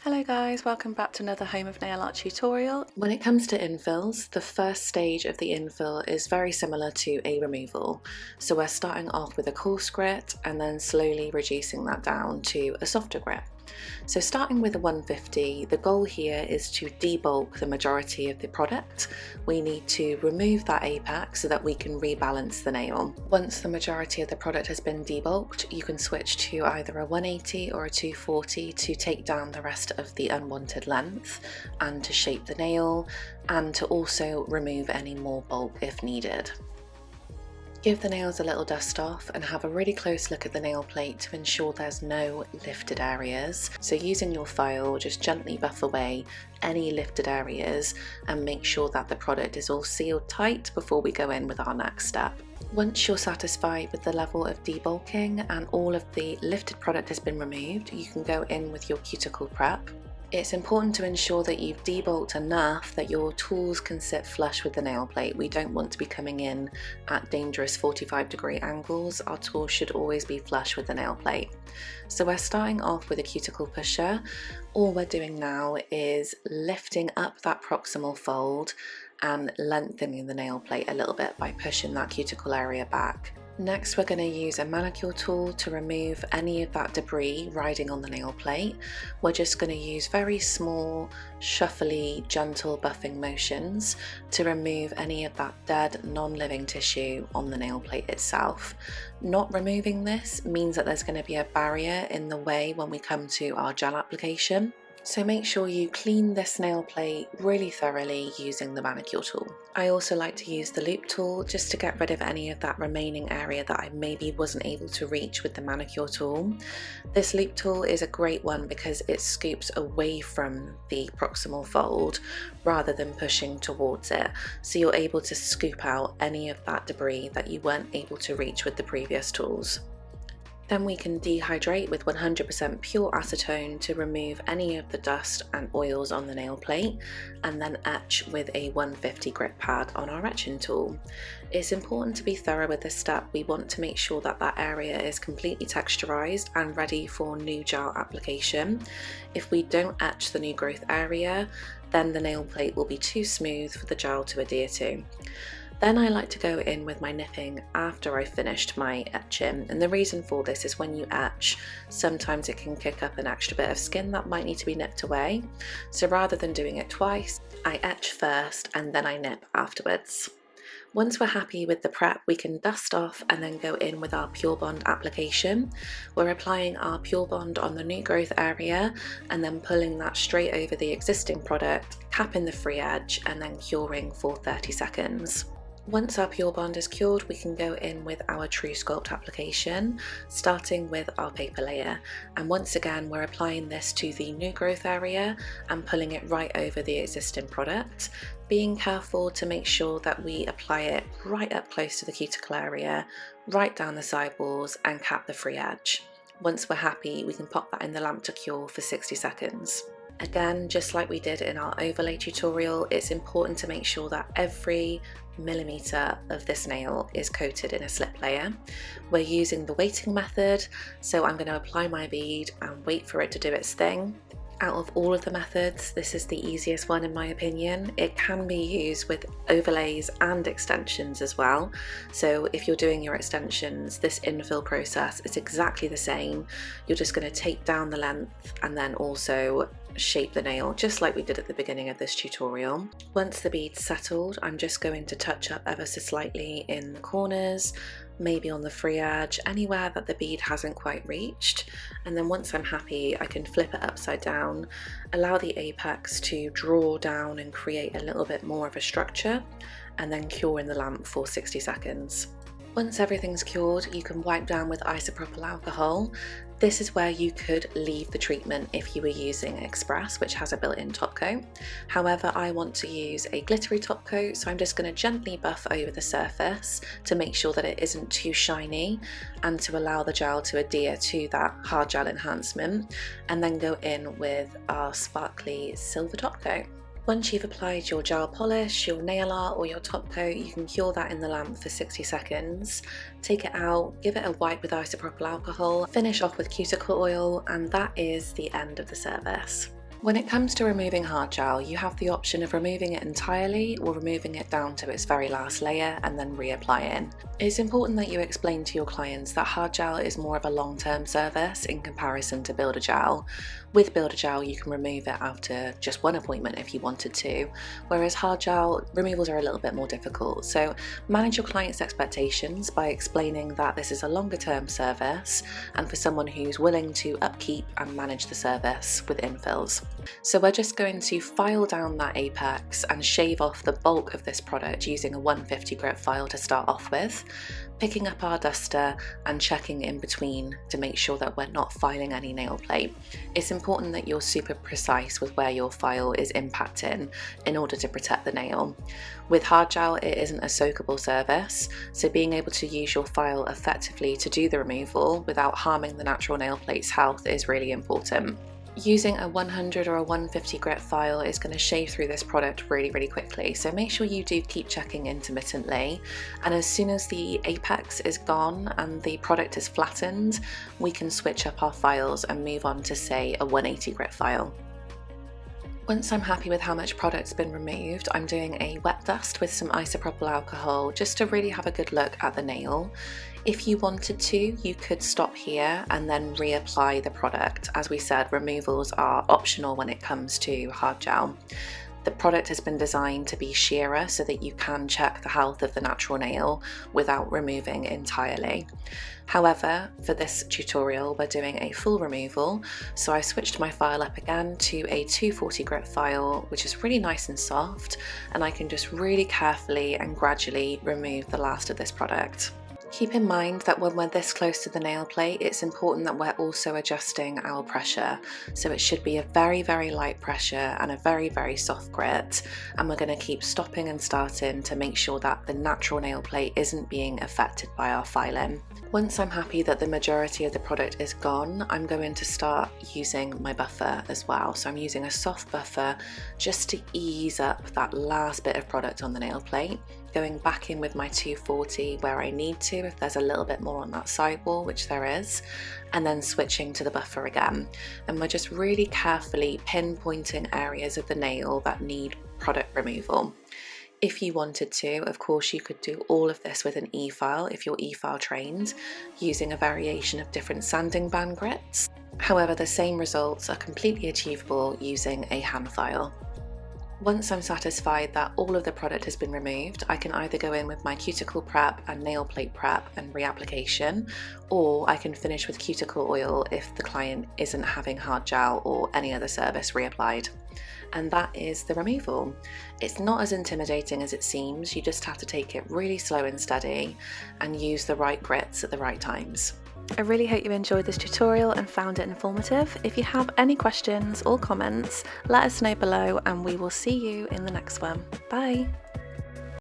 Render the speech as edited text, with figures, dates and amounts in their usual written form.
Hello guys, welcome back to another Home of Nail Art tutorial. When it comes to infills, the first stage of the infill is very similar to a removal. So we're starting off with a coarse grit and then slowly reducing that down to a softer grit. So starting with a 150, the goal here is to debulk the majority of the product. We need to remove that apex so that we can rebalance the nail. Once the majority of the product has been debulked, you can switch to either a 180 or a 240 to take down the rest of the unwanted length and to shape the nail and to also remove any more bulk if needed. Give the nails a little dust off and have a really close look at the nail plate to ensure there's no lifted areas. So using your file, just gently buff away any lifted areas and make sure that the product is all sealed tight before we go in with our next step. Once you're satisfied with the level of debulking and all of the lifted product has been removed, you can go in with your cuticle prep. It's important to ensure that you've debulked enough that your tools can sit flush with the nail plate. We don't want to be coming in at dangerous 45-degree angles. Our tools should always be flush with the nail plate. So we're starting off with a cuticle pusher. All we're doing now is lifting up that proximal fold and lengthening the nail plate a little bit by pushing that cuticle area back. Next, we're going to use a manicure tool to remove any of that debris riding on the nail plate. We're just going to use very small, shuffly, gentle buffing motions to remove any of that dead, non-living tissue on the nail plate itself. Not removing this means that there's going to be a barrier in the way when we come to our gel application. So make sure you clean this nail plate really thoroughly using the manicure tool. I also like to use the loop tool just to get rid of any of that remaining area that I maybe wasn't able to reach with the manicure tool. This loop tool is a great one because it scoops away from the proximal fold rather than pushing towards it. So you're able to scoop out any of that debris that you weren't able to reach with the previous tools. Then we can dehydrate with 100% pure acetone to remove any of the dust and oils on the nail plate, and then etch with a 150 grit pad on our etching tool. It's important to be thorough with this step. We want to make sure that that area is completely texturized and ready for new gel application. If we don't etch the new growth area, then the nail plate will be too smooth for the gel to adhere to. Then I like to go in with my nipping after I've finished my etching, and the reason for this is when you etch, sometimes it can kick up an extra bit of skin that might need to be nipped away. So rather than doing it twice, I etch first and then I nip afterwards. Once we're happy with the prep, we can dust off and then go in with our Pure Bond application. We're applying our Pure Bond on the new growth area and then pulling that straight over the existing product, capping the free edge and then curing for 30 seconds. Once our Pure Bond is cured, we can go in with our TrueSculpt application, starting with our paper layer. And once again, we're applying this to the new growth area and pulling it right over the existing product, being careful to make sure that we apply it right up close to the cuticle area, right down the sidewalls and cap the free edge. Once we're happy, we can pop that in the lamp to cure for 60 seconds. Again, just like we did in our overlay tutorial, it's important to make sure that every millimeter of this nail is coated in a slip layer. We're using the weighting method, so I'm going to apply my bead and wait for it to do its thing. Out of all of the methods, this is the easiest one in my opinion. It can be used with overlays and extensions as well. So if you're doing your extensions, this infill process is exactly the same. You're just going to take down the length and then also shape the nail just like we did at the beginning of this tutorial. Once the bead's settled, I'm just going to touch up ever so slightly in the corners, maybe on the free edge, anywhere that the bead hasn't quite reached. And then once I'm happy, I can flip it upside down, allow the apex to draw down and create a little bit more of a structure, and then cure in the lamp for 60 seconds. Once everything's cured, you can wipe down with isopropyl alcohol. This is where you could leave the treatment if you were using Express, which has a built-in top coat. However, I want to use a glittery top coat, so I'm just going to gently buff over the surface to make sure that it isn't too shiny and to allow the gel to adhere to that hard gel enhancement, and then go in with our sparkly silver top coat. Once you've applied your gel polish, your nail art or your top coat, you can cure that in the lamp for 60 seconds. Take it out, give it a wipe with isopropyl alcohol, finish off with cuticle oil, and that is the end of the service. When it comes to removing hard gel, you have the option of removing it entirely or removing it down to its very last layer and then reapplying. It's important that you explain to your clients that hard gel is more of a long-term service in comparison to Builder Gel. With Builder Gel, you can remove it after just one appointment if you wanted to, whereas hard gel removals are a little bit more difficult. So manage your client's expectations by explaining that this is a longer-term service and for someone who's willing to upkeep and manage the service with infills. So we're just going to file down that apex and shave off the bulk of this product using a 150 grit file to start off with, picking up our duster and checking in between to make sure that we're not filing any nail plate. It's important that you're super precise with where your file is impacting in order to protect the nail. With hard gel, it isn't a soakable surface, so being able to use your file effectively to do the removal without harming the natural nail plate's health is really important. Using a 100 or a 150 grit file is going to shave through this product really quickly, so make sure you do keep checking intermittently, and as soon as the apex is gone and the product is flattened, we can switch up our files and move on to, say, a 180 grit file. Once I'm happy with how much product's been removed, I'm doing a wet dust with some isopropyl alcohol just to really have a good look at the nail. If you wanted to, you could stop here and then reapply the product. As we said, removals are optional when it comes to hard gel. The product has been designed to be shearer so that you can check the health of the natural nail without removing entirely. However, for this tutorial we're doing a full removal, so I switched my file up again to a 240 grit file, which is really nice and soft, and I can just really carefully and gradually remove the last of this product. Keep in mind that when we're this close to the nail plate, it's important that we're also adjusting our pressure. So it should be a very light pressure and a very soft grit. And we're going to keep stopping and starting to make sure that the natural nail plate isn't being affected by our filing. Once I'm happy that the majority of the product is gone, I'm going to start using my buffer as well. So I'm using a soft buffer just to ease up that last bit of product on the nail plate, going back in with my 240 where I need to if there's a little bit more on that sidewall, which there is, and then switching to the buffer again. And we're just really carefully pinpointing areas of the nail that need product removal. If you wanted to, of course, you could do all of this with an e-file if you're e-file trained, using a variation of different sanding band grits. However, the same results are completely achievable using a hand file. Once I'm satisfied that all of the product has been removed, I can either go in with my cuticle prep and nail plate prep and reapplication, or I can finish with cuticle oil if the client isn't having hard gel or any other service reapplied. And that is the removal. It's not as intimidating as it seems, you just have to take it really slow and steady and use the right grits at the right times. I really hope you enjoyed this tutorial and found it informative. If you have any questions or comments, let us know below and we will see you in the next one. Bye!